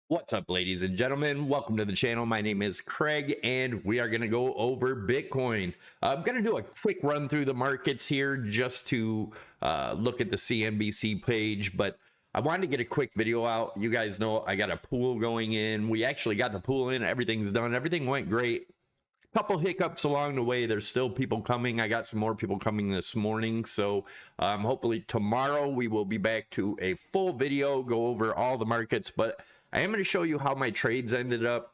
What's up, ladies and gentlemen? Welcome to the channel. My name is Craig, and we are going to go over Bitcoin. I'm going to do a quick run through the markets here just to look at the CNBC page, but I wanted to get a quick video out. You guys know I got a pool going in. We actually got the pool in. Everything's done. Everything went great. Couple hiccups along the way. There's still people coming. I got some more people coming this morning, so hopefully tomorrow we will be back to a full video, go over all the markets. But I am going to show you how my trades ended up,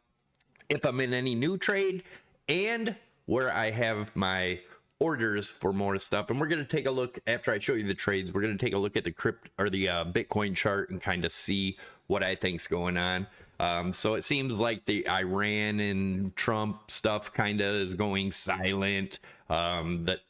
if I'm in any new trade, and where I have my orders for more stuff. And we're going to take a look, after I show you the trades, we're going to take a look at the Bitcoin chart and kind of see what I think's going on. So it seems like the Iran and Trump stuff kind of is going silent. That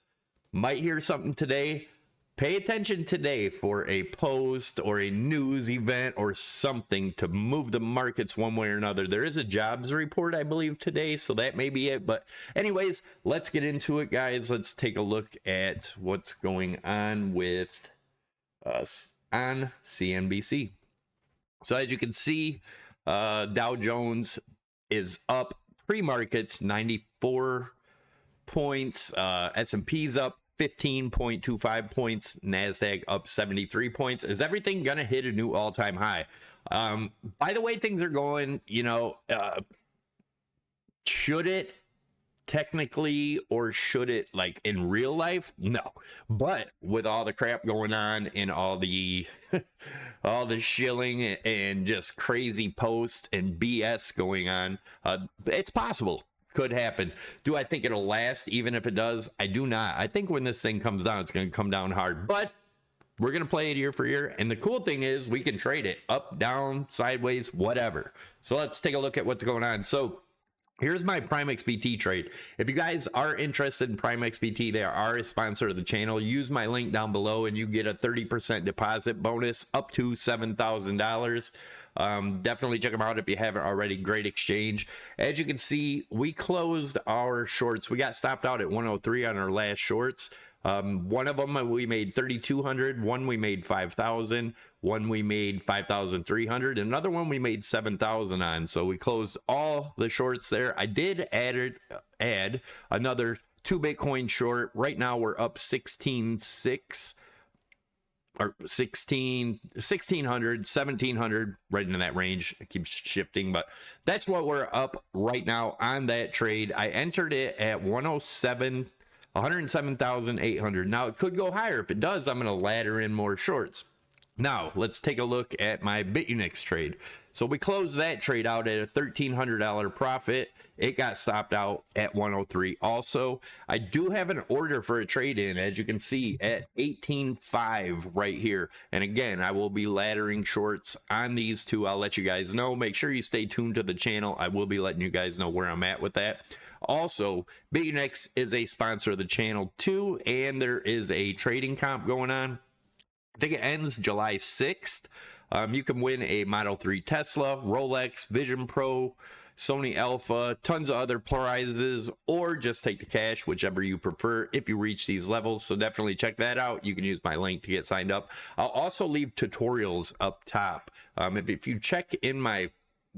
might hear something today. Pay attention today for a post or a news event or something to move the markets one way or another. There is a jobs report, I believe, today, so that may be it. But anyways, let's get into it, guys. Let's take a look at what's going on with us on CNBC. So as you can see, Dow Jones is up pre-markets 94 points. S&P's up 15.25 points. NASDAQ up 73 points. Is everything gonna hit a new all-time high? By the way things are going, should it technically, or should it, like, in real life? No. But with all the crap going on and all the all the shilling and just crazy posts and BS going on, it's possible. Could happen. Do I think it'll last? Even if it does, I do not. I think when this thing comes down, it's going to come down hard. But we're going to play it year for year. And the cool thing is we can trade it up, down, sideways, whatever. So let's take a look at what's going on. So here's my Prime XBT trade. If you guys are interested in Prime XBT, they are a sponsor of the channel. Use my link down below and you get a 30% deposit bonus up to $7,000. Definitely check them out if you haven't already. Great exchange. As you can see, we closed our shorts. We got stopped out at 103 on our last shorts. One of them we made 3,200, one we made 5,000, one we made 5,300, another one we made 7,000 on. So we closed all the shorts there. I did add another 2 Bitcoin short. Right now we're up 16.6 or 1600, 1700, right into that range. It keeps shifting, but that's what we're up right now on that trade. I entered it at 107,800. Now it could go higher. If it does, I'm going to ladder in more shorts. Now let's take a look at my BITUNIX trade. So we closed that trade out at a $1,300 profit. It got stopped out at 103. Also, I do have an order for a trade in, as you can see, at 18.5 right here. And again, I will be laddering shorts on these two. I'll let you guys know. Make sure you stay tuned to the channel. I will be letting you guys know where I'm at with that. Also, BITUNIX is a sponsor of the channel too, and there is a trading comp going on. I think it ends July 6th. You can win a Model 3 Tesla, Rolex, Vision Pro, Sony Alpha, tons of other prizes, or just take the cash, whichever you prefer, if you reach these levels. So definitely check that out. You can use my link to get signed up. I'll also leave tutorials up top. If you check in my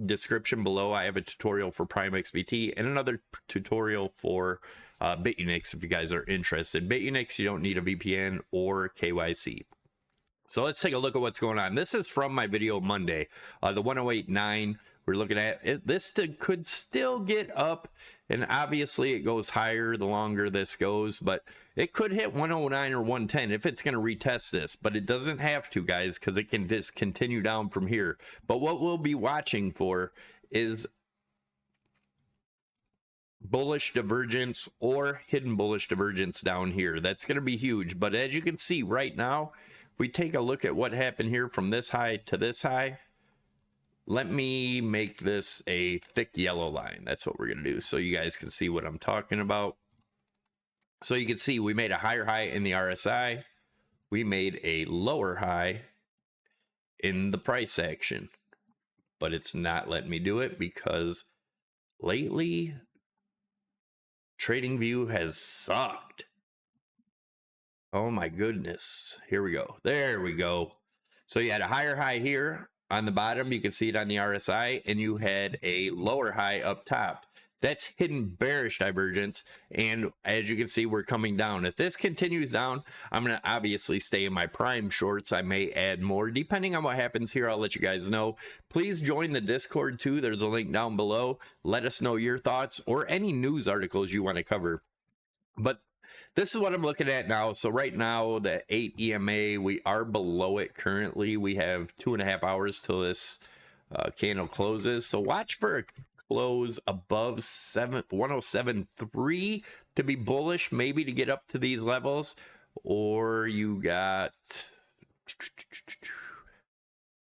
description below, I have a tutorial for Prime XBT and another tutorial for BITUNIX if you guys are interested. BITUNIX, you don't need a VPN or KYC. So let's take a look at what's going on. This is from my video Monday, the 108.9. We're looking at it. This could still get up, and obviously it goes higher the longer this goes, but it could hit 109 or 110 if it's going to retest this, but it doesn't have to, guys, because it can just continue down from here. But what we'll be watching for is bullish divergence or hidden bullish divergence down here. That's going to be huge. But as you can see right now, if we take a look at what happened here from this high to this high, let me make this a thick yellow line. That's what we're going to do so you guys can see what I'm talking about. So you can see we made a higher high in the RSI. We made a lower high in the price action, but it's not letting me do it because lately TradingView has sucked. Oh my goodness. Here we go. There we go. So you had a higher high here on the bottom, you can see it on the RSI, and you had a lower high up top. That's hidden bearish divergence, and as you can see, we're coming down. If this continues down, I'm going to obviously stay in my prime shorts. I may add more depending on what happens here. I'll let you guys know. Please join the Discord too. There's a link down below. Let us know your thoughts or any news articles you want to cover. But this is what I'm looking at now. So right now, the 8 EMA, we are below it currently. We have 2.5 hours till this candle closes. So watch for a close above 107.3 to be bullish, maybe to get up to these levels. Or you got,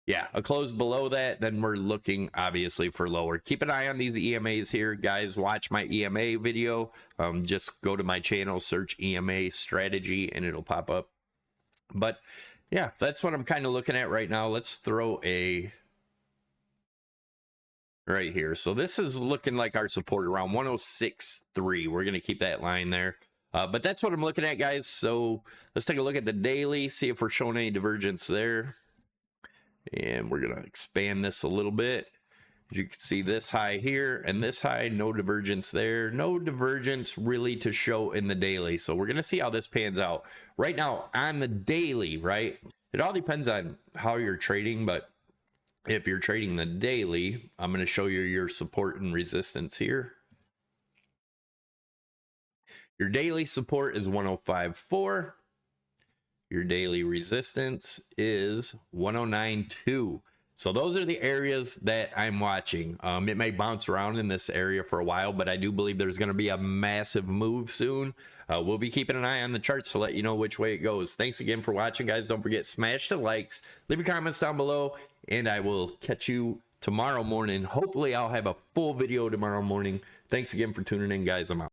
yeah, a close below that, then we're looking obviously for lower. Keep an eye on these EMAs here, guys. Watch my EMA video. Just go to my channel, search EMA strategy, and it'll pop up. But yeah, that's what I'm kind of looking at right now. Let's throw a right here. So this is looking like our support around 106.3. We're going to keep that line there. But that's what I'm looking at, guys. So let's take a look at the daily, see if we're showing any divergence there. And we're going to expand this a little bit. As you can see, this high here and this high, no divergence there. No divergence really to show in the daily. So we're going to see how this pans out. Right now, on the daily, right? It all depends on how you're trading, but if you're trading the daily, I'm going to show you your support and resistance here. Your daily support is 105.4. Your daily resistance is 109.2. So those are the areas that I'm watching. It may bounce around in this area for a while, but I do believe there's going to be a massive move soon. We'll be keeping an eye on the charts to let you know which way it goes. Thanks again for watching, guys. Don't forget, smash the likes, leave your comments down below, and I will catch you tomorrow morning. Hopefully, I'll have a full video tomorrow morning. Thanks again for tuning in, guys. I'm out.